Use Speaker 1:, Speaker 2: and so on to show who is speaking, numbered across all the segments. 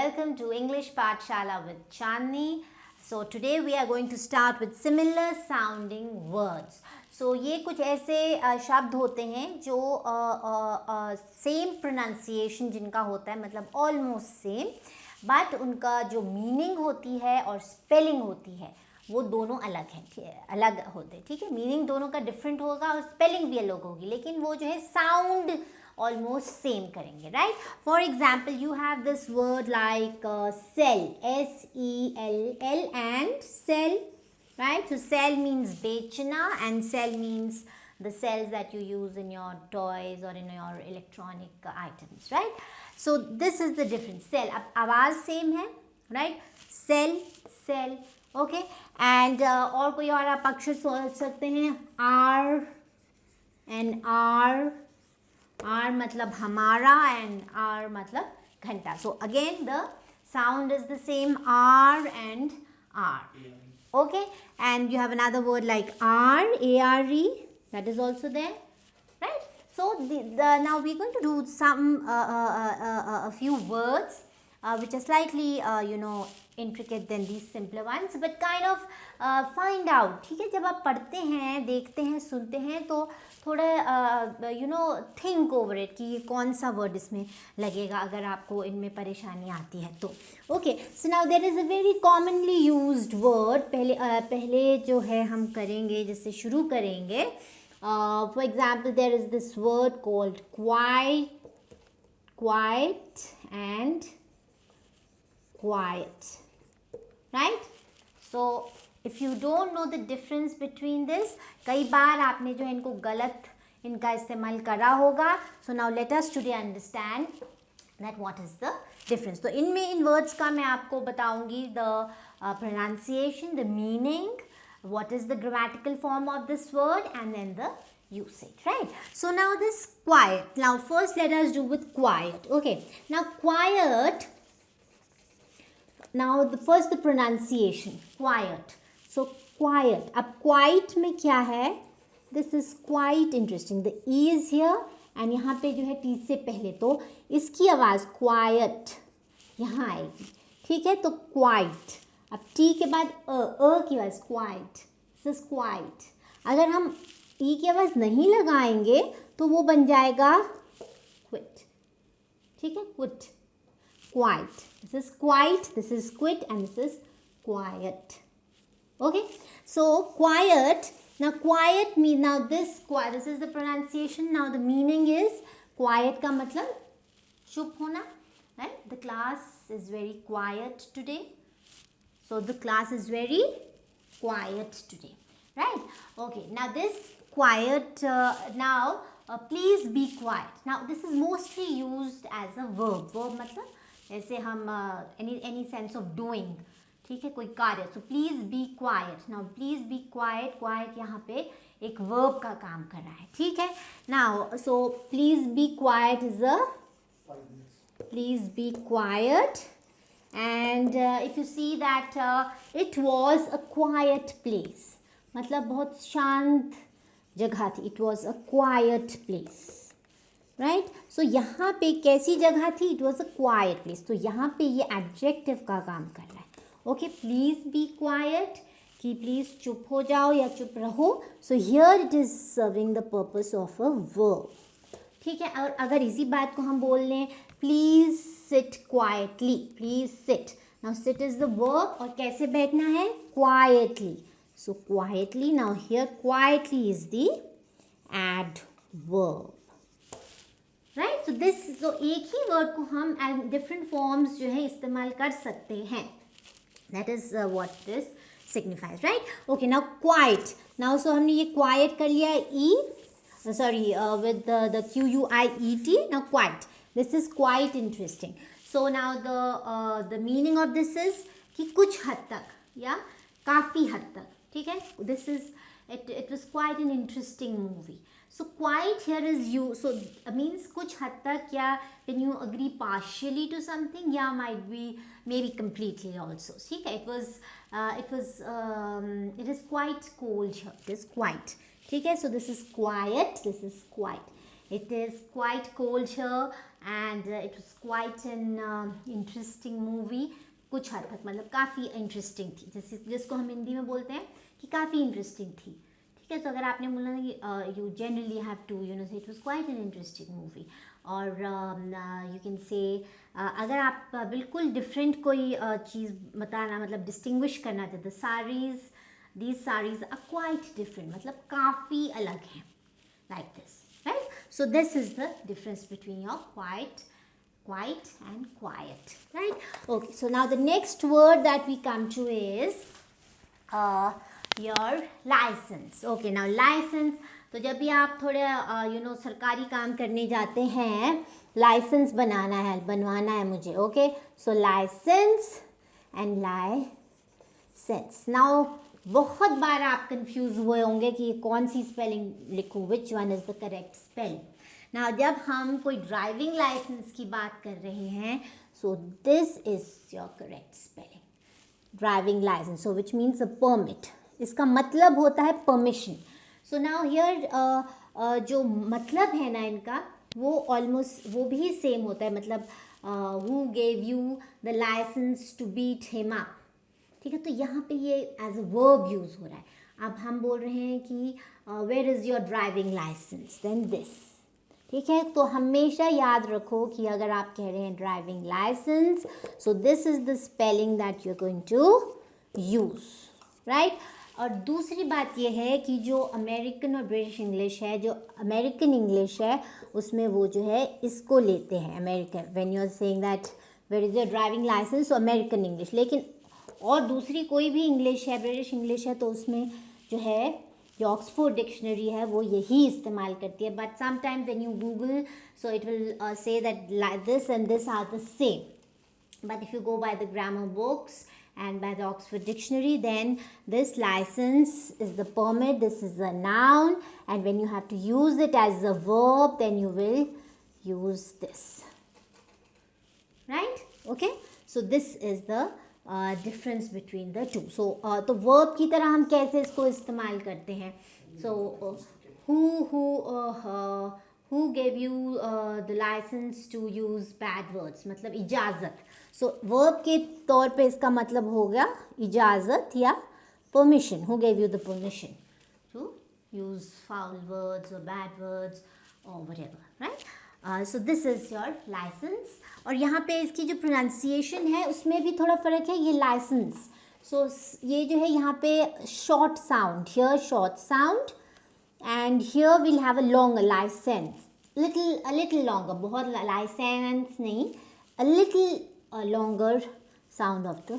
Speaker 1: welcome to English Pathshala with Chandni. So today we are going to start with similar sounding words. So ये कुछ ऐसे शब्द होते हैं जो सेम प्रोनाउंसिएशन जिनका होता है, मतलब ऑलमोस्ट सेम, बट उनका जो मीनिंग होती है और स्पेलिंग होती है वो दोनों अलग हैं, अलग होते हैं. ठीक है, मीनिंग दोनों का डिफरेंट होगा और स्पेलिंग भी अलग होगी, लेकिन वो जो है साउंड almost same करेंगे, right? For example, you have this word like cell, S-E-L-L, and cell, right? So cell means बेचना and cell means the cells that you use in your toys or in your electronic items, right? So this is the difference. Cell, अब आवाज़ same है, right? Cell, cell, okay? And और कोई और आप अक्षर सोच सकते हैं, R and R. R मतलब हमारा and R मतलब घंटा. So again the sound is the same, R and R. Okay, and you have another word like R, A-R-E, that is also there, right? So now we're going to do some a few words which are slightly intricate than these simpler ones, but kind of find out. ठीक है, जब आप पढ़ते हैं, देखते हैं, सुनते हैं तो थोड़ा थिंक ओवर इट कि ये कौन सा वर्ड इसमें लगेगा अगर आपको इनमें परेशानी आती है तो. Okay, so now there is a very commonly used word. पहले जो है हम करेंगे, जैसे शुरू करेंगे. For example there is this word called quiet and quiet, right? So if you don't know the difference between this, कई बार आपने जो इनको गलत इनका इस्तेमाल करा होगा. So now let us today understand that what is the difference. तो इनमें इन words का मैं आपको बताऊंगी the pronunciation, the meaning, what is the grammatical form of this word, and then the usage, right? So now this quiet. Now first let us do with quiet. Okay, now quiet. Now the pronunciation, quiet. So quiet. अब quiet में क्या है? This is quite interesting. The E is here and यहाँ पे जो है T से पहले, तो इसकी आवाज़ quiet यहाँ आएगी. ठीक है, तो quiet. अब T के बाद की आवाज़ quiet. This is quiet. अगर हम E की आवाज़ नहीं लगाएंगे तो वो बन जाएगा quit. ठीक है, quit. Quiet. This is quiet, this is quit, and this is quiet. Okay, so quiet. Now quiet mean, now this is the pronunciation. Now the meaning is quiet का मतलब चुप होना, right? The class is very quiet today. So the class is very quiet today, right? Okay, now this quiet, please be quiet. Now this is mostly used as a verb. Verb मतलब ऐसे हम any sense of doing, ठीक है, कोई कार्य. So please be quiet. Now please be quiet. Quiet यहाँ पे एक verb का काम कर रहा है. ठीक है, now so please be quiet is a please be quiet. And if you see that it was a quiet place, मतलब बहुत शांत जगह थी. It was a quiet place, right? So यहाँ पे कैसी जगह थी? It was a quite place. तो यहाँ पे ये एडजेक्टिव का काम कर रहा है. ओके, प्लीज़ बी क्वाइट, कि प्लीज़ चुप हो जाओ या चुप रहो. So here it is serving the purpose of a verb. ठीक है, और अगर इसी बात को हम बोल लें, please sit quietly, please sit. Now sit is the verb, और कैसे बैठना है? Quietly. So quietly. Now here quietly is the adverb, right? तो एक ही वर्ड को हम डिफरेंट फॉर्म्स जो है इस्तेमाल कर सकते हैं. That is what this signifies, right? Okay, now quite. Now so हमने ये क्वाइट कर लिया with the QUIET. Now quite, this is quite interesting. So now the meaning of this is कि कुछ हद तक या काफ़ी हद तक. ठीक है, this is it was quite an interesting movie. So quite here is you, so means कुछ हद तक, या when you agree partially to something, या might be maybe completely also. ठीक है, it is quite cold here. It is quite. ठीक है, so this is quiet, this is quite. It is quite cold here and it was quite an interesting movie. कुछ हद तक मतलब काफ़ी interesting थी, जैसे जिसको हम हिंदी में बोलते हैं कि काफ़ी इंटरेस्टिंग थी. ठीक है, तो अगर आपने बोला ना कि you generally have to you know say it was quite an interesting movie. और यू कैन से अगर आप बिल्कुल डिफरेंट कोई चीज़ बताना मतलब डिस्टिंग्विश करना चाहते, these saris are quite different, मतलब काफ़ी अलग हैं, like this, right. So this is the difference between your quiet and quiet, right? Okay, so now the next word that we come to is your license. Okay, now license, तो जब भी आप थोड़े सरकारी काम करने जाते हैं, लाइसेंस बनवाना है मुझे. Okay, so licence and license. Now बहुत बार आप कंफ्यूज हुए होंगे कि कौन सी स्पेलिंग लिखूं, which one is the correct spelling. Now जब हम कोई ड्राइविंग लाइसेंस की बात कर रहे हैं, so this is your correct spelling, driving licence, so which means a permit. इसका मतलब होता है परमिशन. सो नाउ हियर जो मतलब है ना इनका, वो ऑलमोस्ट वो भी सेम होता है. मतलब who gave you the licence to beat him up. ठीक है, तो यहाँ पे ये एज अ वर्ब यूज़ हो रहा है. अब हम बोल रहे हैं कि where is your driving licence, then this. ठीक है, तो हमेशा याद रखो कि अगर आप कह रहे हैं driving licence, so this is the spelling that you are going to use, right. और दूसरी बात यह है कि जो अमेरिकन और ब्रिटिश इंग्लिश है, जो अमेरिकन इंग्लिश है, उसमें वो जो है इसको लेते हैं American. When you are saying that where is your driving licence, so American English. लेकिन और दूसरी कोई भी इंग्लिश है, ब्रिटिश इंग्लिश है, तो उसमें जो है जो ऑक्सफोर्ड डिक्शनरी है वो यही इस्तेमाल करती है. But sometimes when you Google, so it will say that this and this are the same. But if you go by the grammar books and by the Oxford Dictionary, then this license is the permit, this is a noun, and when you have to use it as a verb, then you will use this, right? Okay, so this is the difference between the two. So तो verb की तरह हम कैसे इसको इस्तेमाल करते हैं. So who gave you the license to use bad words, मतलब इजाज़त. सो वर्ब के तौर पे इसका मतलब हो गया इजाज़त या permission. Who gave you the permission to use foul words और बैड वर्ड्स और whatever, right. So this is your licence. और यहाँ पे इसकी जो प्रोनाउंसिएशन है उसमें भी थोड़ा फ़र्क है. ये लाइसेंस, सो ये जो है यहाँ पे short sound, here short sound and here will have a long licence, a little longer, बहुत लाइसेंस नहीं, a little a longer sound of the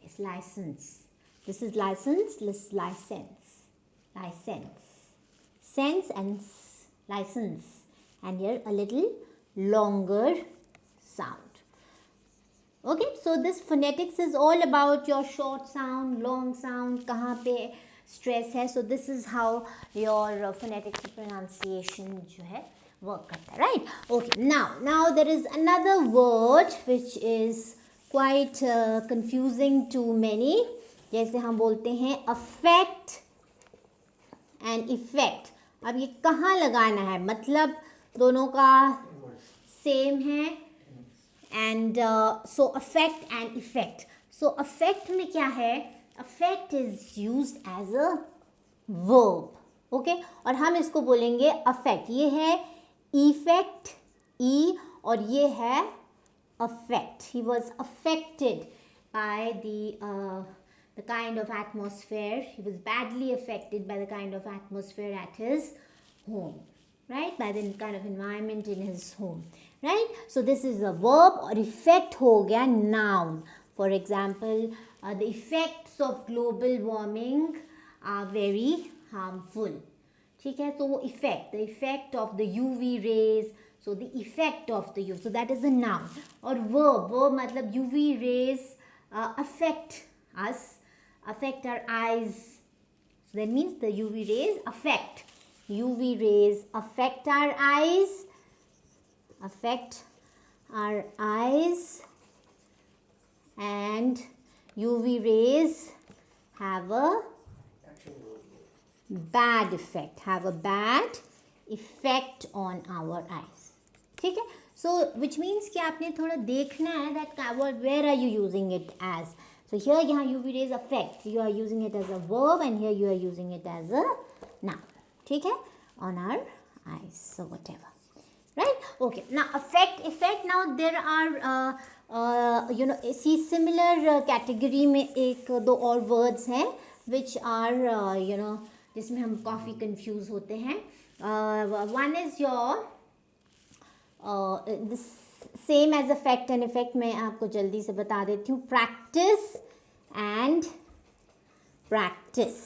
Speaker 1: is license. This is license, this is license, sense and license, and here a little longer sound. Okay, so this phonetics is all about your short sound, long sound, कहाँ पे stress है. So this is how your phonetics pronunciation जो है work करता है, right? Okay, now there is another word which is quite confusing to many. जैसे हम बोलते हैं affect and effect. अब ये कहाँ लगाना है, मतलब दोनों का सेम है. and so affect and effect. So affect में क्या है, affect is used as a verb. okay, और हम इसको बोलेंगे affect. ये है effect, e, और ये है affect. He was affected by the kind of atmosphere. He was badly affected by the kind of atmosphere at his home, right? By the kind of environment in his home, right? So this is a verb. और effect हो गया noun. For example, the effects of global warming are very harmful. ठीक है, तो वो effect, the effect of the UV rays, so the effect of the U, so that is a noun. और verb मतलब UV rays affect us, affect our eyes, so that means the UV rays affect, UV rays affect our eyes, and UV rays have a bad effect, have a bad effect on our eyes. ठीक है, सो which means कि आपने थोड़ा देखना है that where are you using it as. So here यहाँ UV rays affect, you are using it as a verb and here you are using it as a noun. ठीक है, on our eyes, so whatever. Right? Okay. Now, effect. Now, there are इसी similar category में एक दो और words हैं which are जिसमें हम काफ़ी confuse होते हैं. One is your this same as effect and effect. मैं आपको जल्दी से बता देती हूँ. Practice and practice.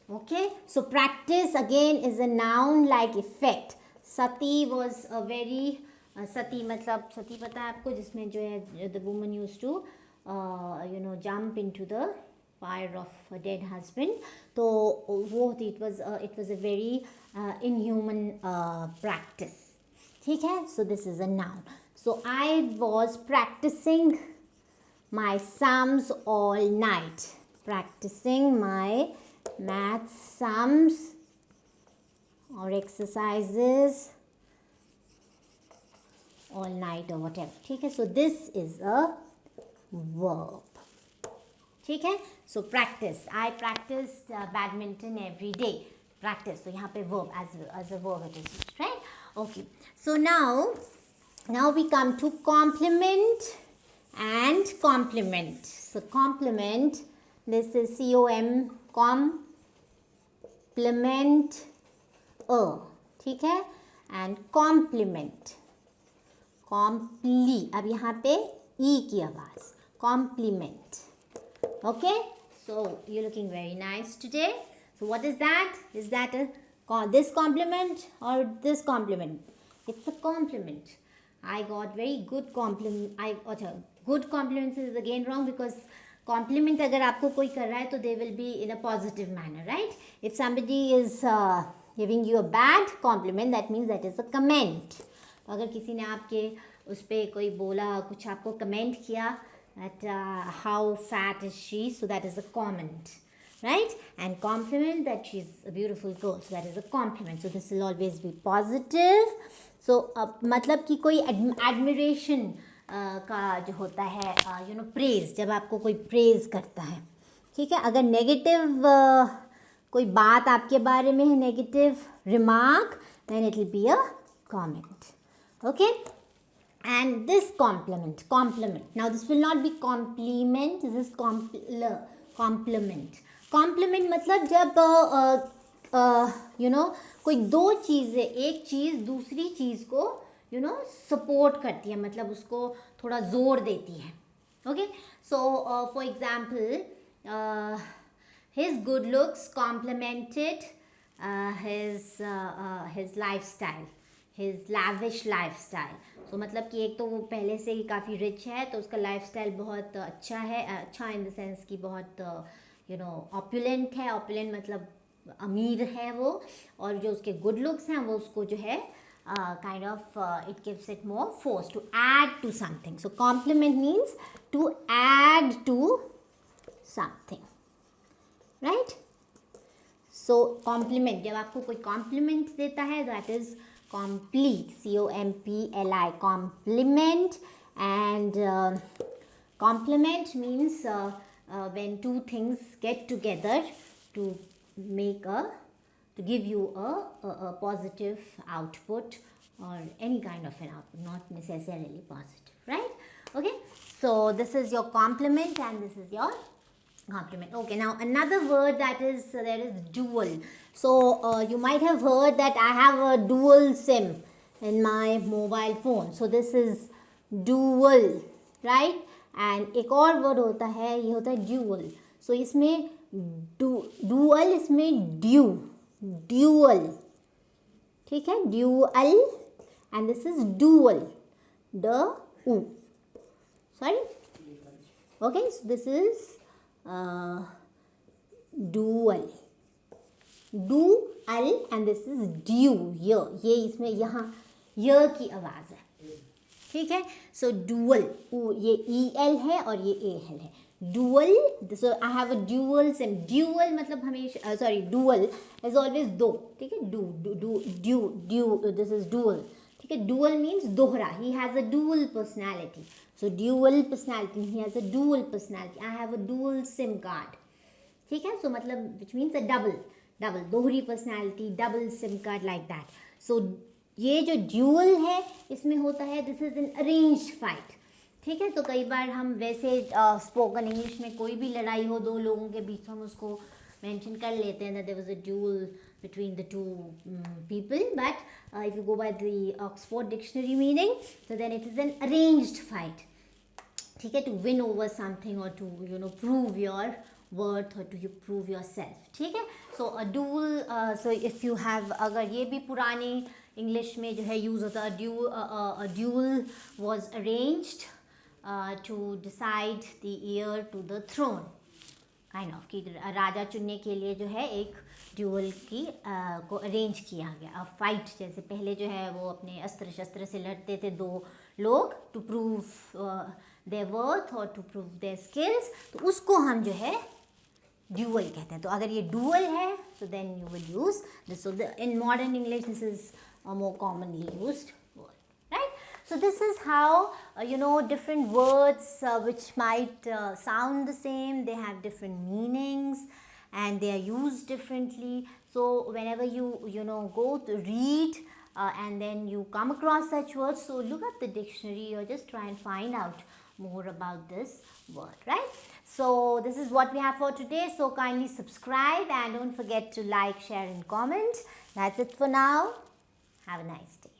Speaker 1: Okay. So, practice again is a noun like effect. Sati was a very sati मतलब सती पता है आपको, जिसमें जो है the woman use to jump in to the fire of dead husband. तो वो it was a very inhuman practice. ठीक है, so this is a noun. So I was practicing my sums all night. Practicing my math sums or exercises all night or whatever. ठीक है, so this is a verb. ठीक है, so practice. I practice badminton every day. Practice. So यहाँ पे verb as a verb it is used, right? Okay. So now we come to complement and complement. So complement. This is complement. ठीक है, and complement. कॉम्प्ली, अब यहाँ पे ई की आवाज. Compliment. Okay, so you looking very nice today. So what is that? Is that this compliment और this compliment? It's a compliment. I got very good compliment. अच्छा, good compliments is again wrong because compliment अगर आपको कोई कर रहा है तो they will be in a positive manner, right? If somebody is giving you a bad compliment, that means that is a comment. तो अगर किसी ने आपके उस पर कोई बोला, कुछ आपको कमेंट किया that how fat is she, so that is a comment, right? And compliment that she is a beautiful girl, so that is a compliment. So this will always be positive. So मतलब कि कोई admiration का जो होता है praise, जब आपको कोई praise करता है. ठीक है, अगर negative कोई बात आपके बारे में है, negative remark, then it will be a comment. Okay, and this compliment. Now this will not be complement, this is compliment. Compliment मतलब जब कोई दो चीज़ें, एक चीज़ दूसरी चीज़ को सपोर्ट करती है, मतलब उसको थोड़ा जोर देती है. Okay, so for example, his good looks complemented his lifestyle, his lavish lifestyle. So मतलब कि एक तो वो पहले से ही काफ़ी रिच है, तो उसका लाइफस्टाइल बहुत अच्छा है. अच्छा इन द सेंस कि बहुत ऑपुलेंट है. ऑपुलेंट मतलब अमीर है वो. और जो उसके गुड लुक्स हैं वो उसको जो है kind of it gives it more force to add to something. So complement means to add to something, right? So compliment, जब आपको कोई कॉम्प्लीमेंट देता है, that is complete. COMPLI, compliment. And complement means when two things get together to make to give you a positive output or any kind of an output, not necessarily positive, right? Okay, so this is your complement and this is your compliment. Okay, now another word that is there is dual. So you might have heard that I have a dual SIM in my mobile phone. So this is dual, right? And एक और word होता है, ये होता है dual. So इसमें dual, इसमें dual, ठीक है, dual, and this is dual, sorry. Okay, so this is dual, and this is due. ये इसमें यहाँ य की आवाज़ है, ठीक है. सो डुअल, ये EL है और ये AL है. dual, so I have a dual sim. Dual मतलब हमेशा sorry, dual is always दो, ठीक है, this is dual, ठीक है. Dual means दोहरा. He has a dual personality. So dual personality, he has a dual personality. I have a dual SIM card, ठीक है. So मतलब which means a double दोहरी personality, double SIM card, like that. So ये जो duel है इसमें होता है this is an arranged fight, ठीक है. तो कई बार हम वैसे स्पोकन इंग्लिश में कोई भी लड़ाई हो दो लोगों के बीच में हम उसको मेंशन कर लेते हैं that there was a duel between the two people, but if you go by the Oxford dictionary meaning, so then it is an arranged fight, ठीक है, to win over something or to prove your worth or to prove yourself, ठीक है. So a duel, so if you have, अगर ये भी पुरानी English में जो है यूज़ होता है, a duel was arranged to decide the heir to the throne, kind of, कि राजा चुनने के लिए जो है एक ड्यूअल की को अरेंज किया गया. अब फाइट जैसे पहले जो है वो अपने अस्त्र शस्त्र से लड़ते थे दो लोग टू प्रूव देयर वर्थ और टू प्रूव देयर स्किल्स, तो उसको हम जो है ड्यूअल कहते हैं. तो अगर ये डुअल है so then you will use this. So in modern English this is more commonly used word, right. So this is how different words which might sound the same, they have different meanings and they are used differently. So whenever you go to read and then you come across such words, so look at the dictionary or just try and find out more about this word, right? So this is what we have for today. So kindly subscribe and don't forget to like, share and comment. That's it for now. Have a nice day.